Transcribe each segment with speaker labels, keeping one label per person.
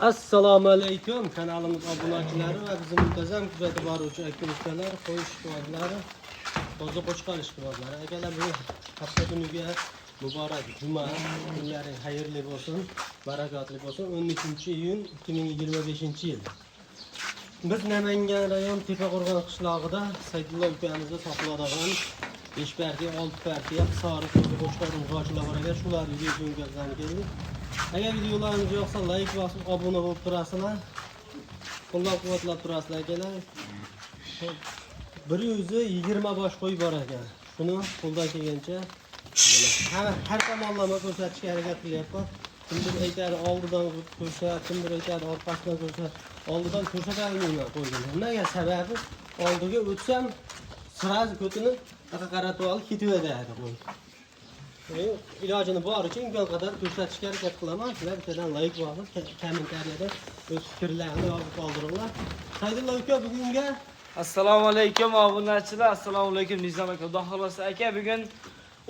Speaker 1: Assalomu alaykum kanalimiz obunachilari va bizim muntazam kuzatib boruvchi aka-ukalar, qo'y ishqibozlari, toza qo'chqor ishqibozlari. Akalar, bu hafta kuniga muborak juma kunlari xayrli bo'lsin, barakatli bo'lsin. 13-iyun 2025-yil. Biz Namangan rayon Tepaqo'rg'on qishlog'ida Saydullo ukamizga saqlanadigan 5 partiya, 6 partiya sariq toza qo'chqor ijrochilar bor ekan. Shular videoga keldik. Agar videolarimiz yoqsa like bosib obuna bo'lib turasizlar. Qo'llab-quvvatlab turasizlar akalar. 120 bosh qo'y bor ekan. Shuni qo'ldan kelgancha har tomonlama ko'rsatishga harakat qilyapman. Kimdir aytadi oldidan ko'rsat, kimdir aytadi orqasidan ko'rsat. Oldidan ko'rsatolmayman qo'ydim. Nimaga sababi oldiga o'tsam sirasi ko'tini qaratib olib ketaveradi qo'y. İlacını boricha imkon qadar ko'rsatishga harakat qilaman. Sizlar bittadan like bosib, kommentariyada o'z fikrlaringizni yozib qoldiringlar. Saydullo aka bugunga
Speaker 2: Assalomu alaykum obunachilar. Assalomu alaykum Nizam aka. Xudo xolasa aka bugun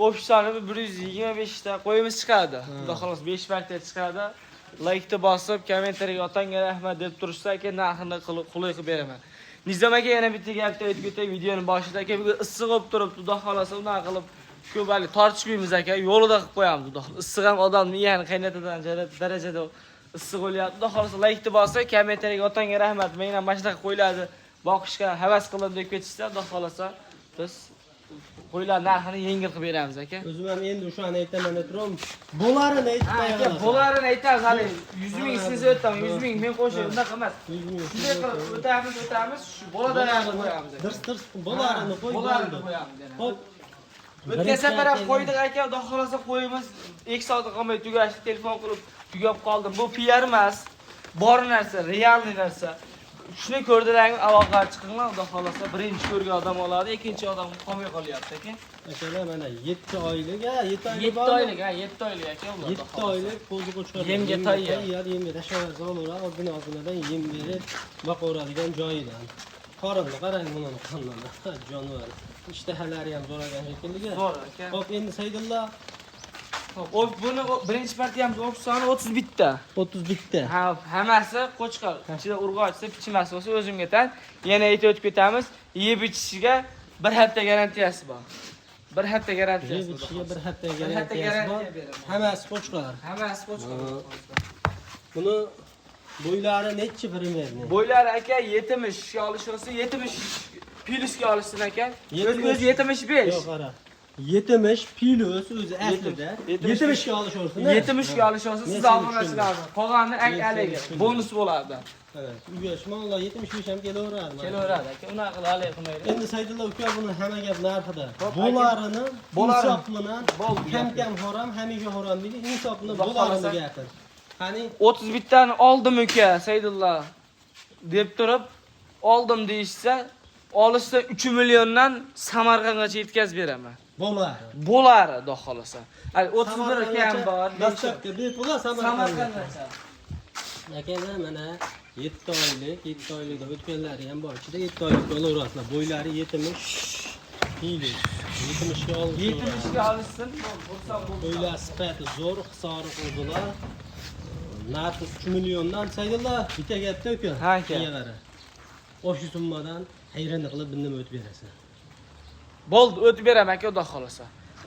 Speaker 2: ofislarimiz 125 ta qo'yimiz chiqadi. Xudo xolasa 5 vaqtda chiqadi. Like'ni bosib, kommentariyaga otanga rahmat deb turishsa aka narxini qulay qilib beraman. Nizam aka yana bitta gapni aytib o'tay videoning boshida aka bugun issiq bo'lib turibdi. Xudo xolasa unaqa qilib ko'palik tortishmaymiz aka, yo'lida qilib qo'yamiz. Xudo xolasa issiq ham odamni ya'ni qaynatadan darajada issiq bo'lyapti. Xudo xolasa like'ni bosib, kommentariyaga otanga rahmat. Men ham mana shunaqa qo'yiladi. Boqishga havas qilib deb ketishsa, Xudo xolasa biz qo'ylar narxini yengil qilib beramiz aka.
Speaker 1: O'zim ham endi o'shani aytaman turam. Bo'larini aytmayman.
Speaker 2: Aka, bo'larini aytamiz hali 100 ming siz o'taman, 100 ming men qo'shay, unaqa emas. 100 ming. Shunday qilib o'tamiz, shu boladarini qo'yamiz aka.
Speaker 1: Dirs bo'larini qo'y.
Speaker 2: Bo'larini qo'yamiz. Xo'p. O'tgan safar ham qo'ydik aka, Xudo xolasa qo'yimiz 2 soat qolmay tugashdi, telefon qilib tugab qoldim. Bu PR emas, bor narsa, realniy narsa. Shuni ko'rdilaring aloqa chiqinglar, Xudo xolasa birinchi ko'rgan odam oladi, ikkinchi odam qolmay qolyapti aka.
Speaker 1: Akalar mana 7 oylik, 7 oylik.
Speaker 2: 7 oylik, 7 oylik aka ular.
Speaker 1: 7 oylik qo'zi qo'chqor.
Speaker 2: Yemga tayyor.
Speaker 1: Yemga tashavvurlar, ozgina-ozginadan yem berib boqaveradigan joyidan. Qorinni qarang buni qonlama. Jonivor. İştahalari ham zo'r ekan shekilli.
Speaker 2: Zo'r aka.
Speaker 1: Xo'p, endi Saydullo.
Speaker 2: Xo'p, buni birinchi partiyamiz opsiyoni 31 ta.
Speaker 1: 31 ta.
Speaker 2: Ha, hammasi qo'chqor. Ichida urg'ochsa, pichmasi bo'lsa o'zimga tan. Yana aytib o'tib ketamiz. Yeb ichishiga 1 hafta garantiyasi bor. 1 hafta garantiyasi bor.
Speaker 1: Yeb ichishiga 1 hafta garantiyasi bor. Hammasi qo'chqor.
Speaker 2: Hammasi qo'chqor.
Speaker 1: Buni bo'ylari necha primerni?
Speaker 2: Bo'ylari aka 70 ga olish olsa 70 plyusga olishsin aka. O'z 75.
Speaker 1: Yo'q, qara. 70 plyus o'zi aslida 70 ga olish olsin.
Speaker 2: 70 ga olish olsa siz obunachilarni qolganini aliga bonus bo'ladi.
Speaker 1: Evet. Uyashmonlar 75 ham kelaveradi.
Speaker 2: Kelaveradi aka. Unaqa qilib alay qilmaydi.
Speaker 1: Endi Saydullo uka buni hamma gap narxida. Bo'larini insof bilan kam harom, hamisha harom deydi. Insof bilan bo'larini gapir. Qani
Speaker 2: 31 tani oldim uka Saydullo deb turib oldim deyishsa, olishsa 3 milliondan Samarqandgacha yetkazib beraman. Bo'ladi, xudo xolasa. Hali 31 akam bor.
Speaker 1: Dastlabki bepul
Speaker 2: Samarqandgacha.
Speaker 1: Akalar mana 7 oylik, 7 oylikda o'tganlari ham bor. Ichida 7 oylik bo'laverasizlar. Bo'ylari 70 pili. 70 ga olishsin.
Speaker 2: 70 ga olishsin.
Speaker 1: Bo'ylar sifati zo'r, hisori qo'zilar. Narxi 3 milliondan Saydullo bitta gapda uka.
Speaker 2: Ha aka.
Speaker 1: O'sha summadan hayron qilib bundan o'tib berasan.
Speaker 2: Bo'ldi, o'tib beraman aka, xudo xolasa.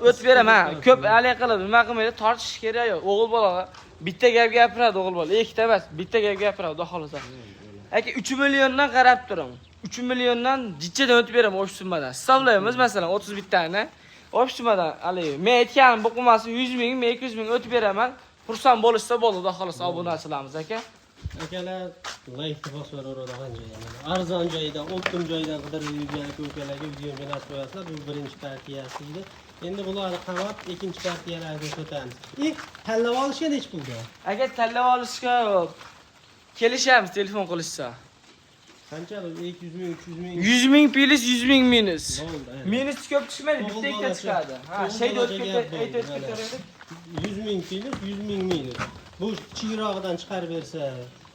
Speaker 2: O'tib beraman. Ko'p alay qilib, nima qilmaydi, tortish kerak yo'q. O'g'il bola bitta gap gapiradi, o'g'il bola. Ikkita emas, bitta gap gapiradi, xudo xolasa. Aka 3 milliondan qarab turing. 3 milliondan jichadan o'tib beraman o'sha summadan. Hisoblaymiz, masalan, 31 tani. O'sha summadan alay. Men aytganim bu qilmasi 100 ming, men 200 ming o'tib beraman. Xursand bo'lishsa bo'ldi, xudo xolasa obunachilarimiz aka.
Speaker 1: Akalar, like bosib arzon joyidan, optim joyidan qidirib yurgan aka-ukalarga videoga nasib qo'yasizlar. Bu birinchi partiyasi edi. Endi bularni qamab, ikkinchi partiyalarga o'tamiz. Tanlab olishga nech pulda?
Speaker 2: Agar tanlab olishga kelishamiz, telefon qilishsa.
Speaker 1: Qancha? 200 ming, 300 ming.
Speaker 2: 100 ming plus, 100 ming minus.
Speaker 1: Bo'ldi.
Speaker 2: Minus ko'p chiqmaydi, bitta ikkita chiqadi. Ha, shayda o'tib ketadi.
Speaker 1: 100 ming plus, 100 ming minus. Bu kichikroqdan chiqarib bersa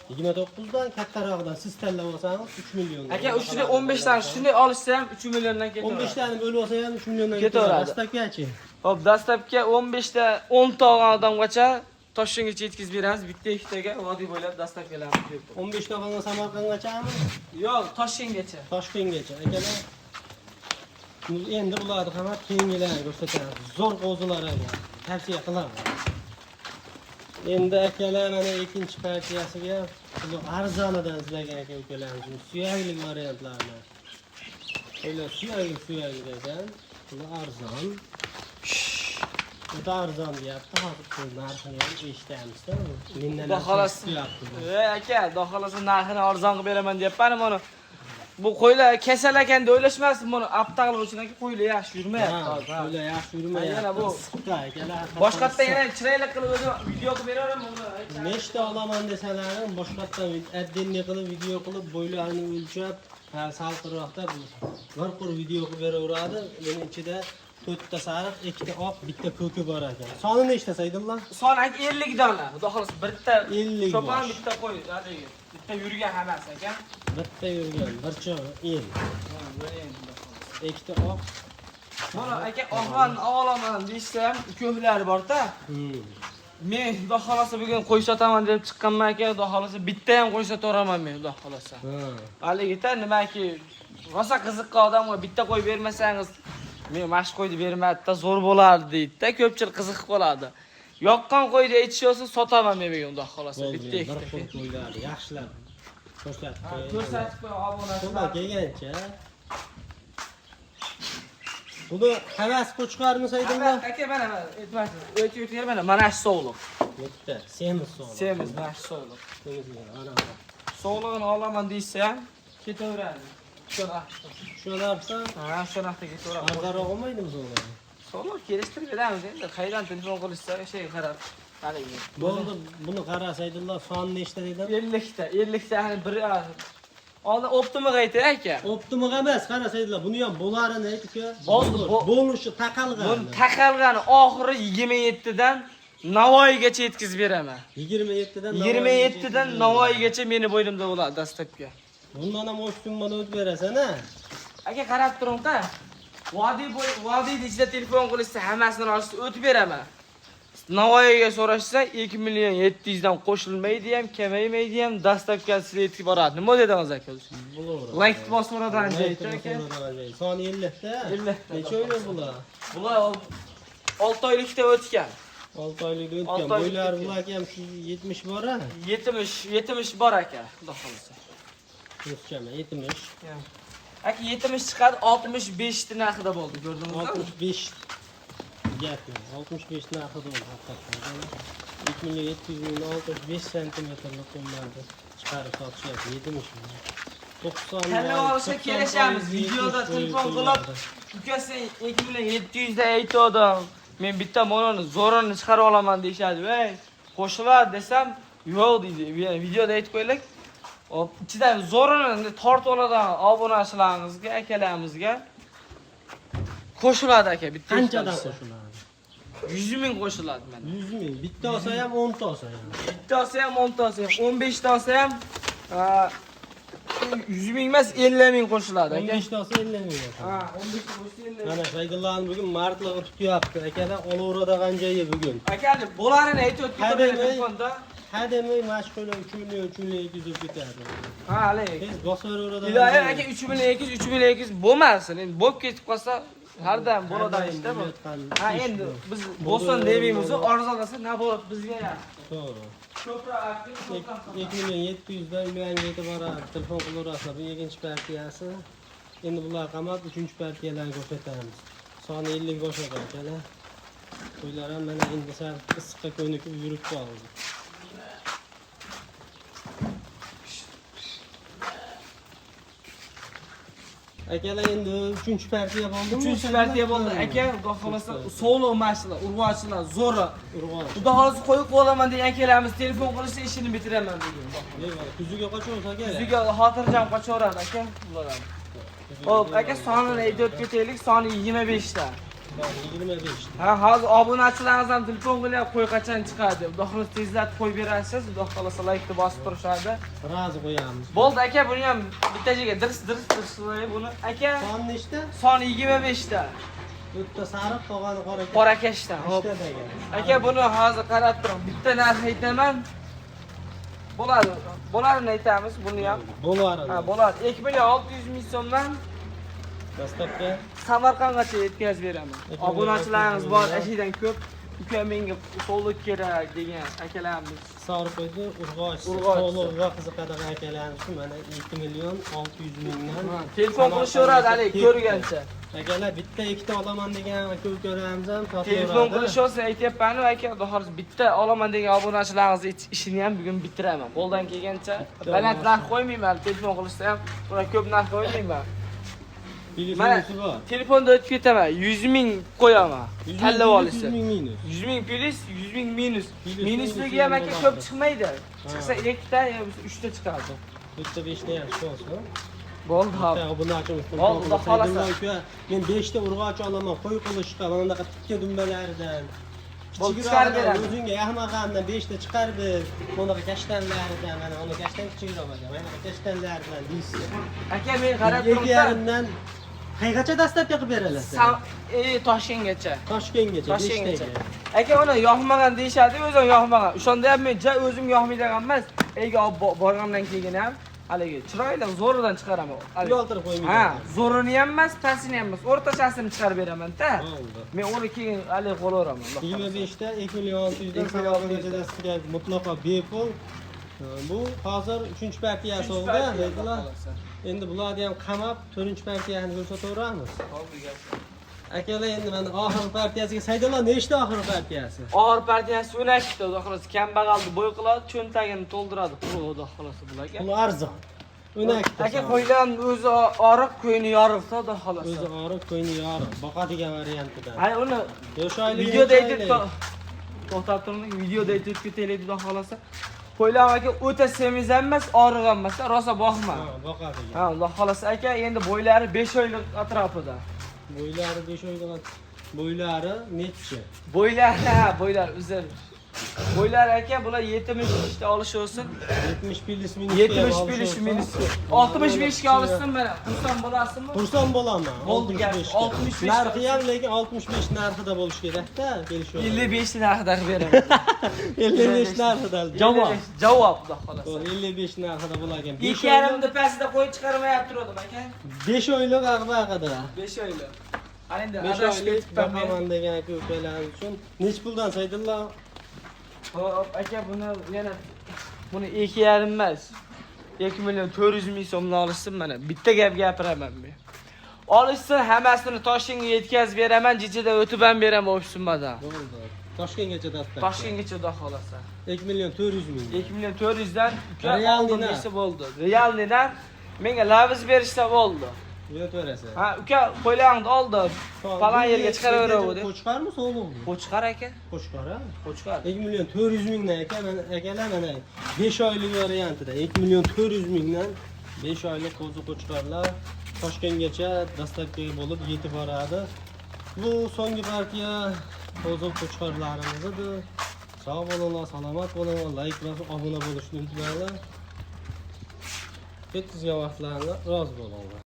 Speaker 1: 29 dan, kattarog'idan siz tanlab olsangiz 3 million.
Speaker 2: Aka, shunday 15 tani shunday olishsa ham 3 milliondan ketaveradi.
Speaker 1: 15 tani bo'lib olsa ham 3 milliondan ketaveradi. Dastlabgacha.
Speaker 2: Hop, dastlabga 15 ta 10 ta olgan odamgacha Toshkentgacha yetkazib beramiz. Bitta ikkitaga vodiy bo'ylab dastak beramiz.
Speaker 1: 15 to'g'ondan Samarqandgachami?
Speaker 2: Yo'q, Toshkentgacha.
Speaker 1: Toshkentgacha. Akalar endi ularni ham keyingilarga ko'rsatamiz. Zo'r qo'zilar ekan. Tavsiya qilaman. Endi akalar mana ikkinchi partiyasiga bu arzonidan izlagan ekan ukalarimiz. Suyaklik variantlarini. O'ylar suyaklik ekan. Bu arzon. Bu arzon deyapti. Hozir bu narxini ham eshitamiz-da. Mendan
Speaker 2: Xolos. Aka, xudo xolasa narxini arzon qilib beraman deyapman mana. Bu qo'ylar kasal ekan deb o'ylashmasin buni. Aptaqli uchunki qo'ylar yaxshi yurmayapti hozir.
Speaker 1: Qo'ylar yaxshi yurmayapti.
Speaker 2: Yana bu
Speaker 1: akalar.
Speaker 2: boshqatdan yana chiroyli qilib o'zim video qilib beraman buni.
Speaker 1: Nechta olaman desalarim, boshqatdan addenni qilib, video qilib, bo'ylarini o'lchab, salqinroqda bir qur video qilib beraveradi. Buning ichida 4 ta sariq, 2 ta oq, bitta ko'ki bor ekan. Soni nechta Saydullo?
Speaker 2: Son 50 dona. Xudo xolasa bitta
Speaker 1: 50
Speaker 2: cho'pon bitta qo'y, haligi. Bitta yurgan hammasi ekan.
Speaker 1: Bitta yurgan, bir cho'g' el. Ikkita oq.
Speaker 2: Mana aka oqlan olaman deysam, ko'hlari bor-da. Men xudo xolasa bugun qo'y sotaman deb chiqqanman aka, xudo xolasa bitta ham qo'y sotaveraman men, xudo xolasa. Haligita nimaki, rosa qiziqqa odamga bitta qo'y bermasangiz, men mash qo'yni bermadi-da, zo'r bo'lardi deydi-da, ko'pchilik qiziqib qoladi. Yoqqan qo'yni aytishinsa sotaman men bugun, xudo xolasa bitta ikkita.
Speaker 1: Bir qo'ylar yaxshilab ko'rsatib qo'y.
Speaker 2: Ko'rsatib qo'y obunachilar.
Speaker 1: Xudo kelgancha. Buni havas qo'chqarmi Saydullo?
Speaker 2: Aka mana aytmasin. O'tib mana mana shu sog'liq.
Speaker 1: Bitta, semiz sog'liq.
Speaker 2: Semiz mana shu sog'liq.
Speaker 1: Ana.
Speaker 2: Sog'lig'ini olaman deysa ham ketaveradi.
Speaker 1: Shularsa,
Speaker 2: ha, shunaqta ketaveradi.
Speaker 1: arzonroq olmaydimi sog'liq?
Speaker 2: Sog'liq kelishtirib beramiz endi. Qaydan telefon qilishsa, şey qarab. Haligi.
Speaker 1: Bo'ldi, buni qara Saydullo, soni nechta dedim?
Speaker 2: 50 ta. 50 ta hani bir oldin optimiga aytay aka.
Speaker 1: Optimiga emas, qara Saydullo, buni ham bo'larini aytib-ku. Bo'lishi taqalgan.
Speaker 2: Buni taqalgani oxiri 27 dan Navoiygacha yetkazib beraman.
Speaker 1: 27 dan
Speaker 2: Navoiygacha meni bo'ynimda bo'ladi dastlabki.
Speaker 1: Bundan ham o'shtumdan o'tib berasan-a?
Speaker 2: Aka qarab turing-da. Vodiyda ichida telefon qilishsa hammasini olishsa o'tib beraman. Navoiyga so'rashsa 2 million 700 dan qo'shilmaydi ham, kamaymaydi ham, dastlabkasi yetib boradi. Nima dedingiz aka? Like bosmadan deydi aka.
Speaker 1: Soni 50 ta.
Speaker 2: 50 ta.
Speaker 1: Necha oylik bular?
Speaker 2: Bular 6 oylikda o'tgan.
Speaker 1: 6 oylikda o'tgan. Bo'ylar bular ham 70 bor-a?
Speaker 2: 70 bor aka, xudo xolasa.
Speaker 1: O'tgan 70.
Speaker 2: Aka 70 chiqadi, 65 ta narxida bo'ldi, ko'rdingizmi?
Speaker 1: 65 gap. 65 narxida bo'ldi haqiqatan. 2700 65 santimetrlik qo'mlarni chiqarib sotishyapti. 70. 90.
Speaker 2: Tanlab olishga kelishamiz. Videoda telefon qilib, ukasi 2 million 700 da aytdim. Men bitta mononi zo'rini chiqarib olaman deyshadi. Voy, qo'shiladi desam, yo'q deydi. Videoda aytib qo'ylik. İçinden zo'rini tortib oladigan obunachilarimizga, akalarimizga qo'shiladi aka, bitta.
Speaker 1: Qanchadan qo'shiladi?
Speaker 2: 100 ming qo'shiladi mana.
Speaker 1: 100 ming. Bitta olsa ham 10 ta olsa ham.
Speaker 2: Bitta olsa ham 10 ta olsa ham, 15 ta olsa ham 100 ming emas 50 ming qo'shiladi aka.
Speaker 1: 15 ta olsa 50 ming.
Speaker 2: Ha, 15 ta qo'shsa 50 ming.
Speaker 1: Mana Saydullohning bugun martlig'i tutyapti. Akalar olaveradigan joyi bugun.
Speaker 2: Aka, bo'larini aytib o'tib telefonda.
Speaker 1: Hademay mashg'ullar 3 million 200 deb ketadi.
Speaker 2: Ha, hali.
Speaker 1: Biz bosaveradigan.
Speaker 2: Iloyi aka 3 million 200 bo'lmasin. Endi bo'lib ketib qolsa hardan bo'ladi ishda bu. Ha, endi biz bo'lsin demaymiz, arzonlasa nima bo'ladi bizga yaxshi.
Speaker 1: To'g'ri.
Speaker 2: Ko'proq aktiv, ko'proq.
Speaker 1: 2 million 700 dan uyanga yetib boradi. Telefon qilaverasizlar. Bu ikkinchi partiyasi. Endi bular qamab 3-chi partiyalarni ko'rsatamiz. Soni 50 boshqa akalar. Qo'ylar ham mana endi sal issiqqa ko'nikib yurib qoldi. Akalar endi 3-chi partiya bo'ldimi?
Speaker 2: 3-chi partiya bo'ldi. Aka, xudo xolasa sog'liq mashqlar, urg'ochilar, zo'ri.
Speaker 1: Urg'och.
Speaker 2: Xudo xolasa qo'yib qolaman degan akalarimiz telefon qilishsa ishini bitiraman bugun.
Speaker 1: Yo'q, kuziga qochaversa aka.
Speaker 2: Kuziga xotirjam qochaveradi aka, bular ham. Xo'p, aka sonini aytib ketaylik, soni 25 ta.
Speaker 1: 25.
Speaker 2: Ha, hozir obunachilaringiz ham telefon qilyapti, qo'y qachon chiqadi. Xudo xolasa tezlatib qo'yib berasiz, xudo xolasa like-ni bosib turishadi.
Speaker 1: Razi qo'yamiz.
Speaker 2: Bo'ldi aka, buni ham bitta joyga dirs qo'yib buni. Aka,
Speaker 1: Soni nechta?
Speaker 2: soni 25 ta.
Speaker 1: Bitta sariq, qolgani qora.
Speaker 2: Qorakashdan. Hop.
Speaker 1: İşte degan.
Speaker 2: Aka buni hozir qarab turing. Bitta narx aytaman. Bo'ladi. Bo'larini aytamiz buni ham.
Speaker 1: Bo'ladi.
Speaker 2: Ha, bo'ladi. 2 million 600 ming so'mdan
Speaker 1: Dastlabki
Speaker 2: Samarqandgacha yetkazib beraman. Obunachilaringiz bor, ashidan ko'p. Uka menga so'llik kerak degan akalarimiz.
Speaker 1: sariq qo'ydi, urg'och.
Speaker 2: Urg'och.
Speaker 1: So'lg'uga qiziqadigan akalarimiz mana 2 million 600 mingdan.
Speaker 2: Telefon qilishaveradi hali ko'rgancha.
Speaker 1: Akalar bitta ikkita olaman degan aka ukalarimiz ham topib
Speaker 2: Telefon qilishingizni aytyapman aka, hozir bitta olaman degan obunachilaringiz ishini ham bugun bitiraman. Qo'ldan kelgancha baland narx qo'ymayman, telefon qilishsa ham ular ko'p narx qo'ymayman. Mana
Speaker 1: Telefonisi bor.
Speaker 2: telefonda o'tib ketaman, 100 ming qo'yaman. Tanlab olasiz.
Speaker 1: 100 ming minus.
Speaker 2: 100 ming plus, 100 ming minus.
Speaker 1: Minus
Speaker 2: Minusligi ham aka
Speaker 1: bo'ladi.
Speaker 2: ko'p chiqmaydi. Chiqsa 2 ta, 3 ta chiqadi.
Speaker 1: Bitta 5 ta yaxshi bo'lsa.
Speaker 2: Bo'ldi, ha.
Speaker 1: Obunachimiz.
Speaker 2: Bo'ldi, xolasa.
Speaker 1: Men 5 ta urg'och olaman, qo'y qilishga, mana bunaqa tikka dumbalaridan.
Speaker 2: Bo'ldi, chiqarib beraman.
Speaker 1: O'zingga yaxmag'andan 5 ta chiqarib, bunaqa kashtanlaridan, mana uni kashtan kichikroq ekan. Mana kashtanlaridan deysiz.
Speaker 2: Aka men qarab turibman.
Speaker 1: Yarimdan qayergacha dastlabki qilib berasiz?
Speaker 2: Toshkentgacha.
Speaker 1: Toshkentgacha.
Speaker 2: Toshkentgacha.
Speaker 1: 5 taga.
Speaker 2: Aka uni yoqmagan deyshadi, o'zim yoqmagan. O'shanda ham men o'zim yoqmaydigan emas. Ega olib borgandan keyin ham haligi chiroyli zo'ridan chiqaraman.
Speaker 1: Uyaltirib qo'ymayman.
Speaker 2: Ha, zo'rini ham emas, pastini ham emas, o'rtachasini chiqarib beraman-da.
Speaker 1: Bo'ldi.
Speaker 2: Men uni keyin haligi qo'laveraman.
Speaker 1: 25 ta 2 million 600 dan Samarqandgacha sizga mutlaqo bepul. Bu hozir 3-partiyasi oldi, dedilar. Endi bularni ham qamab 4-partiyani ko'rsataveramiz. Akalar endi mana oxirgi partiyasiga saydolar nechta oxirgi partiyasi?
Speaker 2: Og'ir partiyasi 12 ta, xudo xolasa kambag'alni bo'y qiladi, cho'ntagini to'ldiradi, xudo xolasa bularga.
Speaker 1: Pul arziq. 12 ta.
Speaker 2: Aka qo'ygan o'zi oriq, ko'yni yoriqda, xudo xolasa.
Speaker 1: O'zi oriq, ko'yni yoriq. Boqadigan variantidan.
Speaker 2: Hay uni
Speaker 1: Yoshayli.
Speaker 2: videoda aytib to'xtab turing, videoda aytib ketaylik, xudo xolasa. Qo'ylar aka o'ta semiz ham emas, oriq ham emas, rosa boqma.
Speaker 1: Ha, boqadigan.
Speaker 2: Ha, xudo xolasa aka, endi bo'ylari 5 oylik atrofida.
Speaker 1: Bo'ylari 5 oydan bo'ylari nechi?
Speaker 2: Bo'ylar uzun. Bo'ylar aka, bular 70 ta olish olsin.
Speaker 1: 70 plus minus.
Speaker 2: 70 plus minus. 65 ga olishsin mana. Xursand bo'lasizmi?
Speaker 1: Xursand bo'laman.
Speaker 2: Bo'ldi gap. 65
Speaker 1: narxi ham lekin 65 narxida bo'lish kerak-da, kelishuv.
Speaker 2: 55 narxida qilib beraman.
Speaker 1: 55 narxida. Javob.
Speaker 2: Javob, xudo xolasa.
Speaker 1: 55 narxida bo'larkan.
Speaker 2: 2,5 pastida qo'y chiqarmayapti turdim aka.
Speaker 1: 5 oylik ag'baqada.
Speaker 2: 5 oylik. Ana endi
Speaker 1: 5 oylik baqaman degan aka-ukalar uchun nech puldan saydillar?
Speaker 2: Hop, aka buni yana buni 2,5 emas. 2 million 400 ming so'mdan olishsin mana. Bitta gap gapiraman men. Olishsin, hammasini Toshkentga yetkazib beraman, jichida o'tib ham beraman ofisimdan.
Speaker 1: Bo'ldi. Toshkentgacha dastlab.
Speaker 2: Toshkentgacha xudo xolasa.
Speaker 1: 2 million 400 ming.
Speaker 2: 2 million 400 dan
Speaker 1: Realniy
Speaker 2: desa bo'ldi. Realnidan menga laviz berishsa bo'ldi.
Speaker 1: Yo'taverasiz.
Speaker 2: Ha, uka qo'ylarni oldi. Falan yerga chiqaraveradi.
Speaker 1: Qo'chqarmi, so'lg'imi?
Speaker 2: Qo'chqar aka.
Speaker 1: Qo'chqar, ha?
Speaker 2: Qo'chqar.
Speaker 1: 2 million 400 mingdan akalar mana 5 oylik variantida 2 million 400 mingdan 5 oylik qo'zi qo'chqarlar Toshkentgacha dastlabki bo'lib yetib boradi. Bu so'nggi partiya qo'zi qo'chqarlarimiz edi. Sog' bo'linglar, salomat bo'linglar, like va obuna bo'lishni unutmanglar. Ketizga vaqtlarni rozi bo'linglar.